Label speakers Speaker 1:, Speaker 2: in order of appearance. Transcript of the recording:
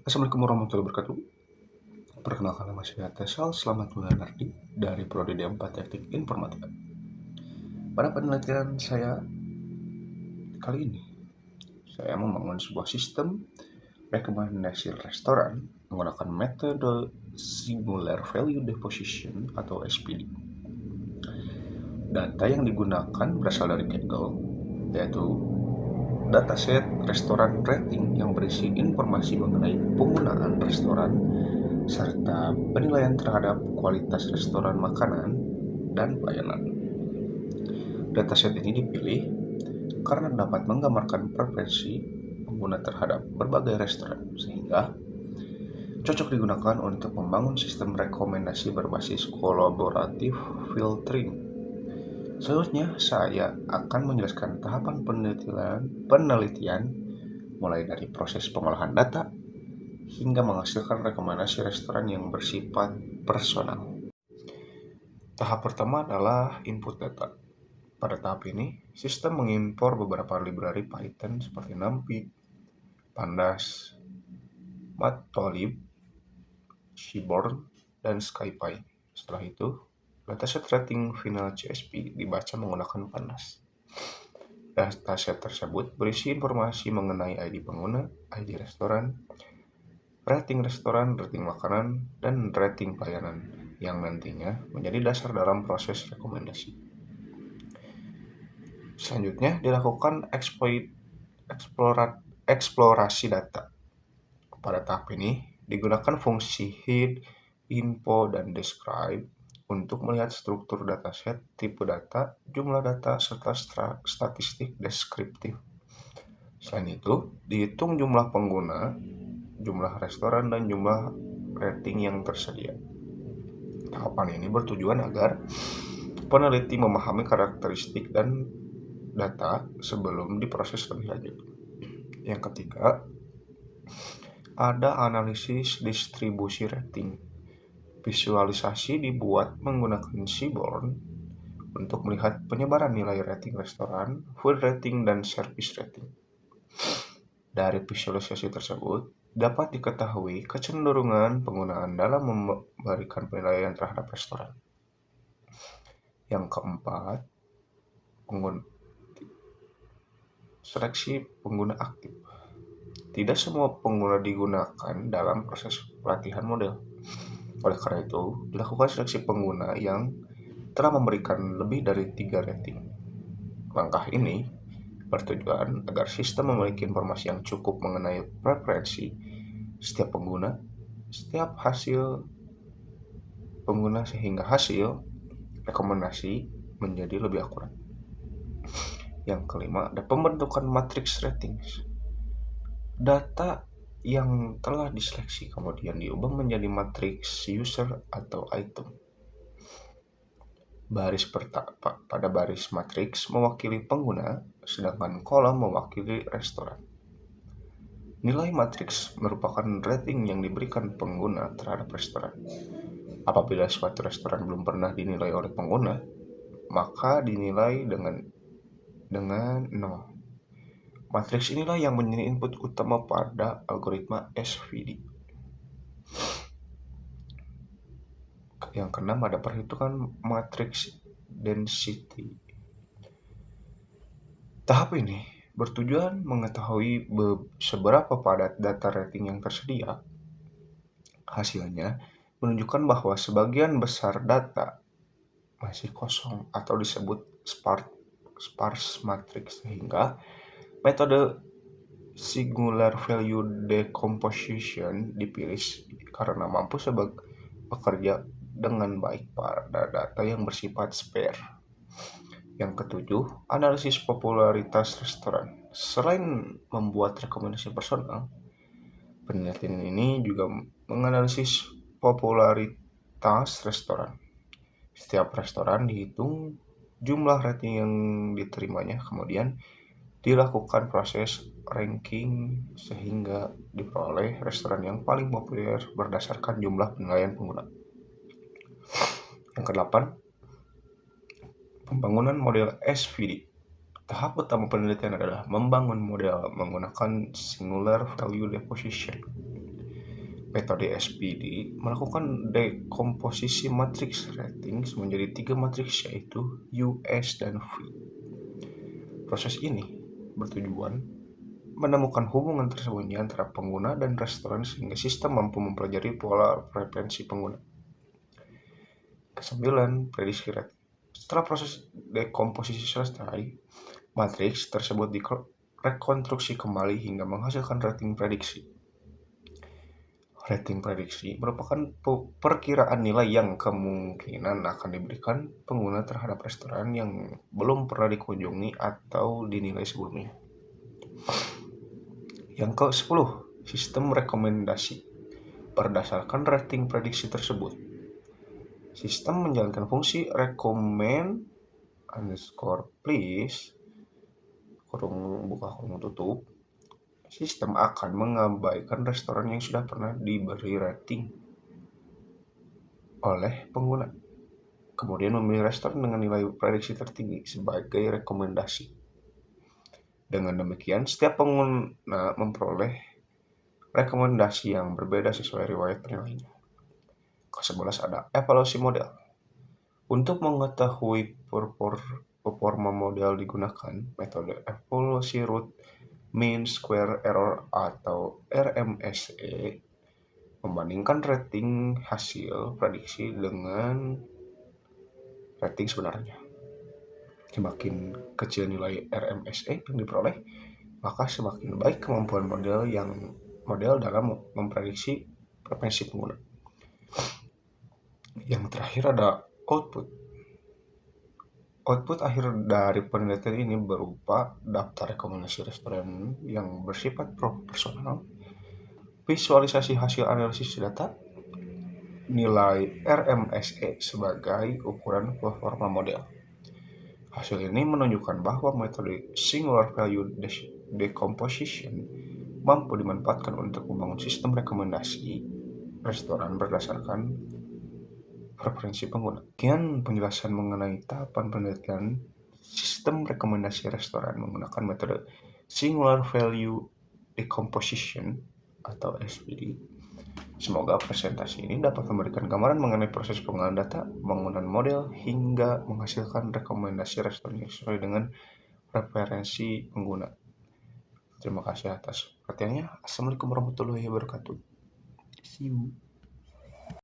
Speaker 1: Assalamualaikum warahmatullahi wabarakatuh. Perkenalkan nama saya Tesal, selamat Nardi dari Prodi D4 Teknik Informatika. Pada penelitian saya kali ini, saya membangun sebuah sistem rekomendasi restoran menggunakan metode Singular Value Deposition atau SPD. Data yang digunakan berasal dari Kaggle, yaitu dataset restoran rating yang berisi informasi mengenai penggunaan restoran serta penilaian terhadap kualitas restoran makanan dan pelayanan. Dataset ini dipilih karena dapat menggambarkan preferensi pengguna terhadap berbagai restoran, sehingga cocok digunakan untuk membangun sistem rekomendasi berbasis kolaboratif filtering. Selanjutnya, saya akan menjelaskan tahapan penelitian mulai dari proses pengolahan data hingga menghasilkan rekomendasi restoran yang bersifat personal. Tahap pertama adalah input data. Pada tahap ini, sistem mengimpor beberapa library Python seperti NumPy, Pandas, Matplotlib, Seaborn, dan SciPy. Setelah itu, dataset rating final CSV dibaca menggunakan Pandas. Dataset tersebut berisi informasi mengenai ID pengguna, ID restoran, rating restoran, rating makanan, dan rating pelayanan yang nantinya menjadi dasar dalam proses rekomendasi. Selanjutnya dilakukan eksplorasi data. Pada tahap ini digunakan fungsi hid, info, dan describe untuk melihat struktur dataset, tipe data, jumlah data, serta statistik deskriptif. Selain itu, dihitung jumlah pengguna, jumlah restoran, dan jumlah rating yang tersedia. Tahapan ini bertujuan agar peneliti memahami karakteristik dan data sebelum diproses lebih lanjut. Yang ketiga, ada analisis distribusi rating. Visualisasi dibuat menggunakan Seaborn untuk melihat penyebaran nilai rating restoran, food rating, dan service rating. Dari visualisasi tersebut, dapat diketahui kecenderungan penggunaan dalam memberikan penilaian terhadap restoran. Yang keempat, seleksi pengguna aktif. Tidak semua pengguna digunakan dalam proses pelatihan model. Oleh karena itu, dilakukan seleksi pengguna yang telah memberikan lebih dari 3 rating. Langkah ini bertujuan agar sistem memiliki informasi yang cukup mengenai preferensi setiap pengguna, setiap hasil pengguna sehingga hasil rekomendasi menjadi lebih akurat. Yang kelima, ada pembentukan matriks ratings. Data yang telah diseleksi kemudian diubah menjadi matriks user atau item. Pada baris matriks mewakili pengguna, sedangkan kolom mewakili restoran. Nilai matriks merupakan rating yang diberikan pengguna terhadap restoran. Apabila suatu restoran belum pernah dinilai oleh pengguna, maka dinilai dengan 0. Matriks inilah yang menjadi input utama pada algoritma SVD. Yang keenam, ada perhitungan matriks density. Tahap ini bertujuan mengetahui seberapa padat data rating yang tersedia. Hasilnya menunjukkan bahwa sebagian besar data masih kosong atau disebut sparse matrix, sehingga metode Singular Value Decomposition dipilih karena mampu bekerja dengan baik pada data yang bersifat spare. Yang ketujuh, analisis popularitas restoran. Selain membuat rekomendasi personal, penelitian ini juga menganalisis popularitas restoran. Setiap restoran dihitung jumlah rating yang diterimanya, kemudian dilakukan proses ranking sehingga diperoleh restoran yang paling populer berdasarkan jumlah penilaian pengguna. Yang kedelapan, pembangunan model SVD. Tahap utama penelitian adalah membangun model menggunakan Singular Value Deposition. Metode SPD melakukan dekomposisi matriks ratings menjadi 3 matriks, yaitu U, S, dan V. Proses ini bertujuan menemukan hubungan tersembunyi antara pengguna dan restoran sehingga sistem mampu mempelajari pola preferensi pengguna. Kesembilan, prediksi rating. Setelah proses dekomposisi selesai, matriks tersebut direkonstruksi kembali hingga menghasilkan rating prediksi. Rating prediksi merupakan perkiraan nilai yang kemungkinan akan diberikan pengguna terhadap restoran yang belum pernah dikunjungi atau dinilai sebelumnya. Yang ke-10, sistem rekomendasi. Berdasarkan rating prediksi tersebut, sistem menjalankan fungsi recommend _please kurung buka kurung tutup. Sistem akan mengabaikan restoran yang sudah pernah diberi rating oleh pengguna, kemudian memilih restoran dengan nilai prediksi tertinggi sebagai rekomendasi. Dengan demikian, setiap pengguna memperoleh rekomendasi yang berbeda sesuai riwayat penilaiannya. Ke-11 ada evaluasi model. Untuk mengetahui performa model digunakan metode evaluasi root mean square error atau RMSE, membandingkan rating hasil prediksi dengan rating sebenarnya. Semakin kecil nilai RMSE yang diperoleh, maka semakin baik kemampuan model dalam memprediksi preferensi pengguna. Yang terakhir ada output. Output akhir dari penelitian ini berupa daftar rekomendasi restoran yang bersifat proporsional, visualisasi hasil analisis data, nilai RMSE sebagai ukuran performa model. Hasil ini menunjukkan bahwa metode singular value decomposition mampu dimanfaatkan untuk membangun sistem rekomendasi restoran berdasarkan preferensi pengguna. Sekian penjelasan mengenai tahapan penelitian sistem rekomendasi restoran menggunakan metode singular value decomposition atau SPD. Semoga presentasi ini dapat memberikan gambaran mengenai proses pengolahan data, pembangunan model, hingga menghasilkan rekomendasi restoran yang sesuai dengan preferensi pengguna. Terima kasih atas perhatiannya. Assalamualaikum warahmatullahi wabarakatuh. See you.